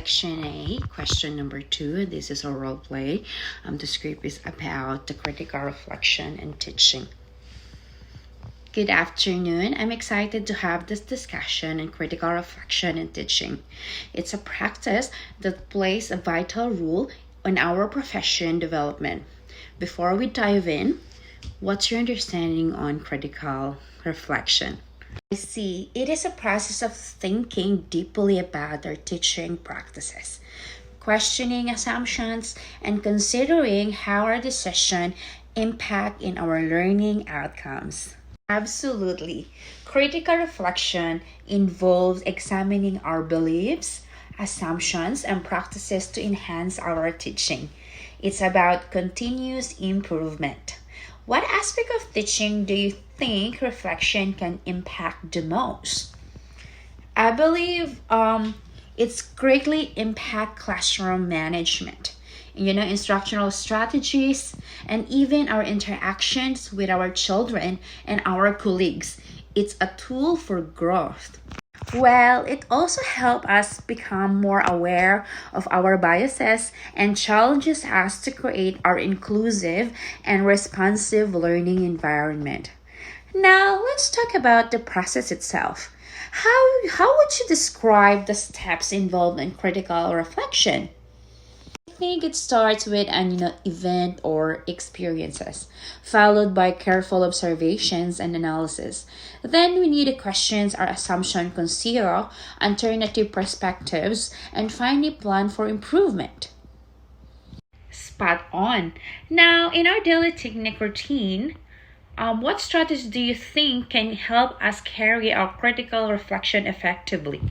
Section A, question number 2. This is a role play. The script is about the critical reflection and teaching. Good afternoon. I'm excited to have this discussion on critical reflection and teaching. It's a practice that plays a vital role in our profession development. Before we dive in, what's your understanding on critical reflection? I see. It is a process of thinking deeply about our teaching practices, questioning assumptions, and considering how our decision impact in our learning outcomes. Absolutely. Critical reflection involves examining our beliefs, assumptions, and practices to enhance our teaching. It's about continuous improvement. What aspect of teaching do you think reflection can impact the most? I believe it's greatly impact classroom management, instructional strategies, and even our interactions with our children and our colleagues. It's a tool for growth. Well, it also helps us become more aware of our biases and challenges us to create our inclusive and responsive learning environment. Now, let's talk about the process itself. How would you describe the steps involved in critical reflection? I think it starts with an event or experiences, followed by careful observations and analysis. Then we need to question our assumption, consider alternative perspectives, and finally plan for improvement. Spot on. Now, in our daily technique routine, what strategies do you think can help us carry out critical reflection effectively?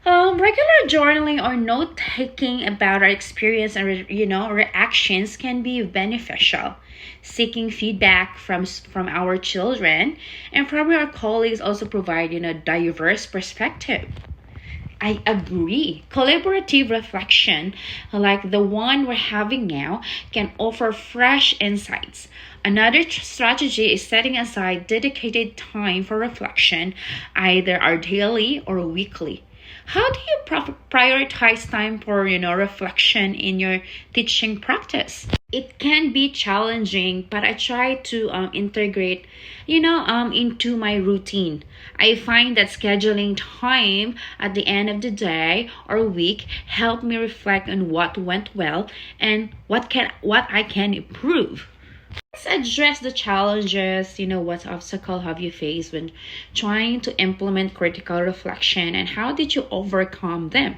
Regular journaling or note taking about our experience and reactions can be beneficial. Seeking feedback from our children and from our colleagues also provide diverse perspective. I agree. Collaborative reflection, like the one we're having now, can offer fresh insights. Another strategy is setting aside dedicated time for reflection, either our daily or weekly. How do you prioritize time for reflection in your teaching practice? It can be challenging, but I try to integrate into my routine. I find that scheduling time at the end of the day or week help me reflect on what went well and what I can improve. Let's address the challenges. What obstacle have you faced when trying to implement critical reflection and how did you overcome them?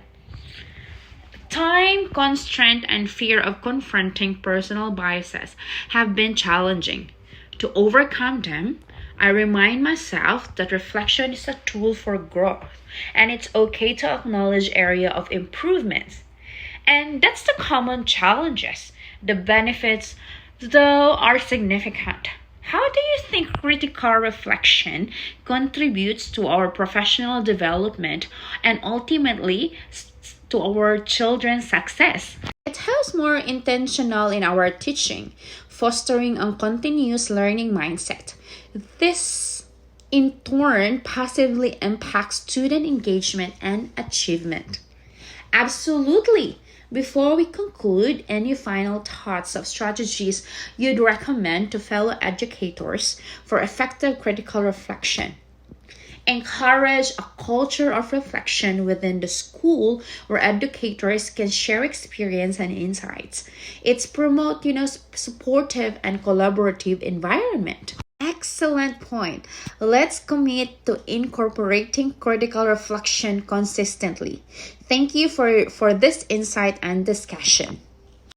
Time constraint and fear of confronting personal biases have been challenging. To overcome them, I remind myself that reflection is a tool for growth and it's okay to acknowledge area of improvements. And that's the common challenges. The benefits though are significant. How do you think critical reflection contributes to our professional development and ultimately to our children's success? It helps more intentional in our teaching, fostering a continuous learning mindset. This in turn positively impacts student engagement and achievement. Absolutely. Before we conclude, any final thoughts of strategies you'd recommend to fellow educators for effective critical reflection? Encourage a culture of reflection within the school where educators can share experience and insights. It's promote, supportive and collaborative environment. Excellent point. Let's commit to incorporating critical reflection consistently. Thank you for this insight and discussion.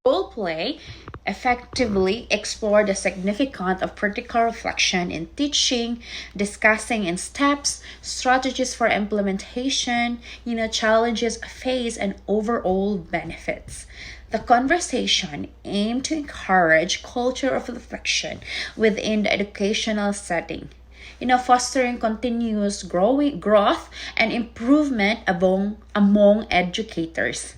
Role play effectively explore the significance of critical reflection in teaching, discussing in steps, strategies for implementation, challenges faced, and overall benefits. The conversation aimed to encourage culture of reflection within the educational setting, fostering continuous growth and improvement among educators.